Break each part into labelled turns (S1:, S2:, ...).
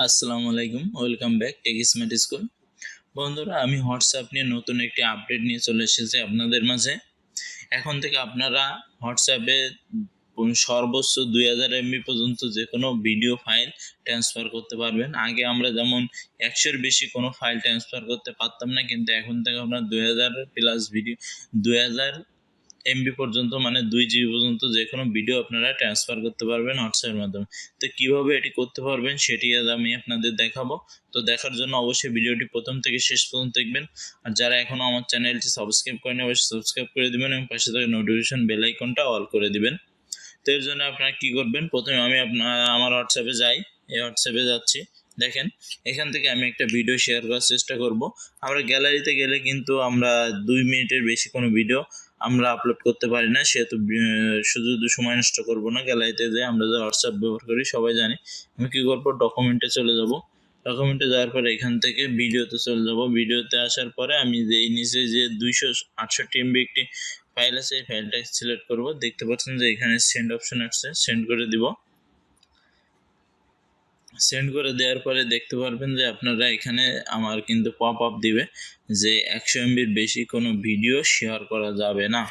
S1: আসসালামু আলাইকুম, welcome back tech smart school. বন্ধুরা, আমি হোয়াটসঅ্যাপ নিয়ে নতুন একটি আপডেট নিয়ে চলে এসেছি আপনাদের মাঝে। এখন থেকে আপনারা হোয়াটসঅ্যাপে সর্বোচ্চ 2000 এমবি পর্যন্ত যে কোনো ভিডিও ফাইল ট্রান্সফার করতে পারবেন। আগে আমরা যেমন 100-এর বেশি কোনো ফাইল ট্রান্সফার করতে পারতাম না, কিন্তু এখন থেকে আপনার 2000 প্লাস ভিডিও 2000 এমবি পর্যন্ত মানে 2 জিবি পর্যন্ত যে কোনো ভিডিও আপনারা ট্রান্সফার করতে পারবেন হোয়াটসঅ্যাপের মাধ্যমে। তো কীভাবে এটি করতে পারবেন সেটি আজ আমি আপনাদের দেখাবো। তো দেখার জন্য অবশ্যই ভিডিওটি প্রথম থেকে শেষ পর্যন্ত দেখবেন। আর যারা এখনও আমার চ্যানেলটি সাবস্ক্রাইব করেনি অবশ্যই সাবস্ক্রাইব করে দেবেন এবং পাশে থাকা নোটিফিকেশন বেল আইকনটা অল করে দিবেন। তো এর জন্য আপনারা কী করবেন, প্রথমে আমি আমার হোয়াটসঅ্যাপে যাই। এই হোয়াটসঅ্যাপে যাচ্ছি, দেখেন এখান থেকে আমি একটা ভিডিও শেয়ার করার চেষ্টা করব। আমরা গ্যালারিতে গেলে কিন্তু আমরা 2 মিনিটের বেশি কোনো ভিডিও আমরা আপলোড করতে পারি না, সেহেতু শুধু সময় নষ্ট করব না। গ্যালারিতে যেয়ে আমরা যে হোয়াটসঅ্যাপ ব্যবহার করি সবাই জানি। আমি কী করবো, ডকুমেন্টে চলে যাব। ডকুমেন্টে যাওয়ার পরে এখান থেকে ভিডিওতে চলে যাব। ভিডিওতে আসার পরে আমি যে নিচে যে 268 এমবি একটি ফাইল আছে, এই ফাইলটা সিলেক্ট করব। দেখতে পাচ্ছেন যে এখানে সেন্ড অপশন আসছে, সেন্ড করে দিব। সেন্ড করে দেওয়ার পরে দেখতে পারবেন যে আপনারা এখানে আমার কিন্তু পপ আপ দিবে যে 100 এমবির বেশি কোনো ভিডিও শেয়ার করা যাবে না।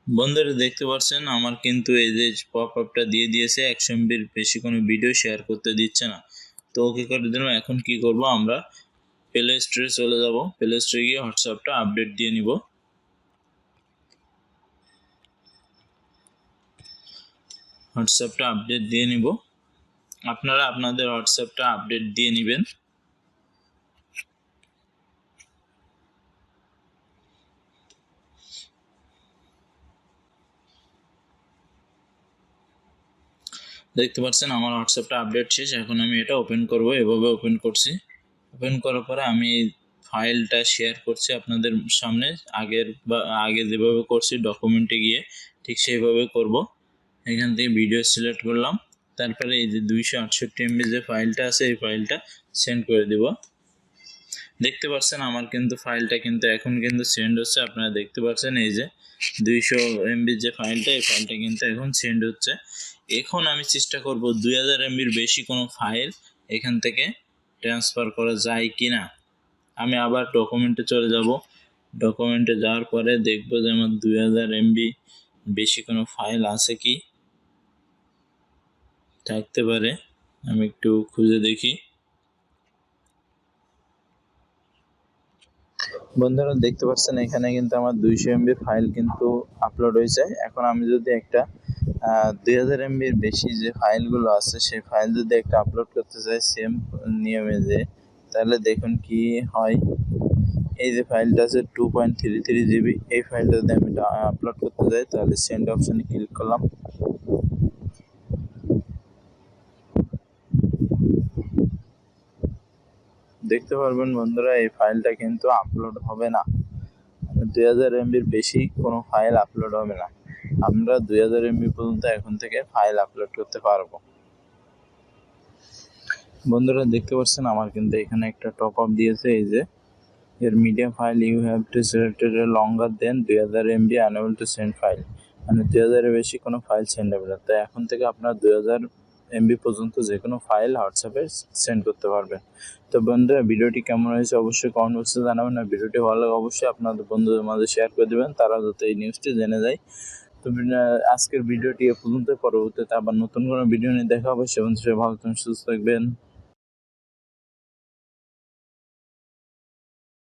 S1: বন্ধুরা দেখতে পাচ্ছেন আমার কিন্তু এই যে পপ আপটা দিয়ে দিয়েছে, 100 এমবির বেশি কোনো ভিডিও শেয়ার করতে দিচ্ছে না। তো ওকে করে দিলাম। এখন কি করব, আমরা প্লে স্টোরে চলে যাব। প্লে স্টোরে গিয়ে হোয়াটসঅ্যাপটা আপডেট দিয়ে নিব। হোয়াটসঅ্যাপটা আপডেট দিয়ে নিব। আপনারা আপনাদের হোয়াটসঅ্যাপটা আপডেট দিয়ে নেবেন। দেখতে পাচ্ছেন আমার হোয়াটসঅ্যাপটা আপডেট শেষ। এখন আমি এটা ওপেন করব। এভাবে ওপেন করছি। ওপেন করার পরে আমি ফাইলটা শেয়ার করছি আপনাদের সামনে। আগে যেভাবে করছি ডকুমেন্টে গিয়ে ঠিক সেইভাবে করব। এখান থেকে ভিডিও সিলেক্ট করলাম। তারপরে এই যে 268 এমবি যে ফাইলটা আছে এই ফাইলটা সেন্ড করে দিব। দেখতে পাচ্ছেন আমার কিন্তু ফাইলটা কিন্তু এখন কিন্তু সেন্ড হচ্ছে। আপনারা দেখতে পাচ্ছেন এই যে 200 এমবির যে ফাইলটা, এই ফাইলটা কিন্তু এখন সেন্ড হচ্ছে। এখন আমি চেষ্টা করব 2000 এমবির বেশি কোনো ফাইল এখান থেকে ট্রান্সফার করা যায় কি না। আমি আবার ডকুমেন্টে চলে যাব। ডকুমেন্টে যাওয়ার পরে দেখব যে আমার 2000 এমবি বেশি কোনো ফাইল আছে কি, থাকতে পারে। আমি একটু খুঁজে দেখি। বন্ধুরা দেখতে পাচ্ছেন এখানে কিন্তু আমার 200 এমবি ফাইল কিন্তু আপলোড হয়েছে। এখন আমি যদি একটা 2000 এমবির বেশি যে ফাইলগুলো আছে সেই ফাইল যদি একটা আপলোড করতে চাই সেম নিয়মে, তাহলে দেখুন কি হয়। এই যে ফাইলটা আছে 2.33 জিবি, এই ফাইলটা যদি আমি আপলোড করতে যাই তাহলে সেন্ড অপশানে ক্লিক করলাম। দেখতে পারবেন বন্ধুরা এই ফাইলটা কিন্তু আপলোড হবে না। 2000 এমবির বেশি কোনো ফাইল আপলোড হবে না। আমরা 2000 এমবি পর্যন্ত এখন থেকে ফাইল আপলোড করতে পারবো। বন্ধুরা দেখতে পাচ্ছেন আমার কিন্তু এখানে একটা টপ আপ দিয়েছে। এই যে এর media file you have to selected longer than 2000 MB unable to send file, মানে 2000 এর বেশি কোনো ফাইল সেন্ড হবে না। তাই এখন থেকে আপনার 2000 এমবি পর্যন্ত যে কোনো ফাইল হোয়াটসঅ্যাপে সেন্ড করতে পারবেন। তো বন্ধুরা ভিডিওটি কেমন হয়েছে অবশ্যই কমেন্ট বক্সে জানাবেন। আর ভিডিওটি ভালো লাগে অবশ্যই আপনাদের বন্ধুদের মাঝে শেয়ার করে দেবেন, তারা যাতে এই নিউজটি জেনে যায়। তো আজকের ভিডিওটি এ পর্যন্ত। পরবর্তীতে আবার নতুন কোনো ভিডিও নিয়ে দেখা হবে। সে ভালো থাকবেন, সুস্থ থাকবেন।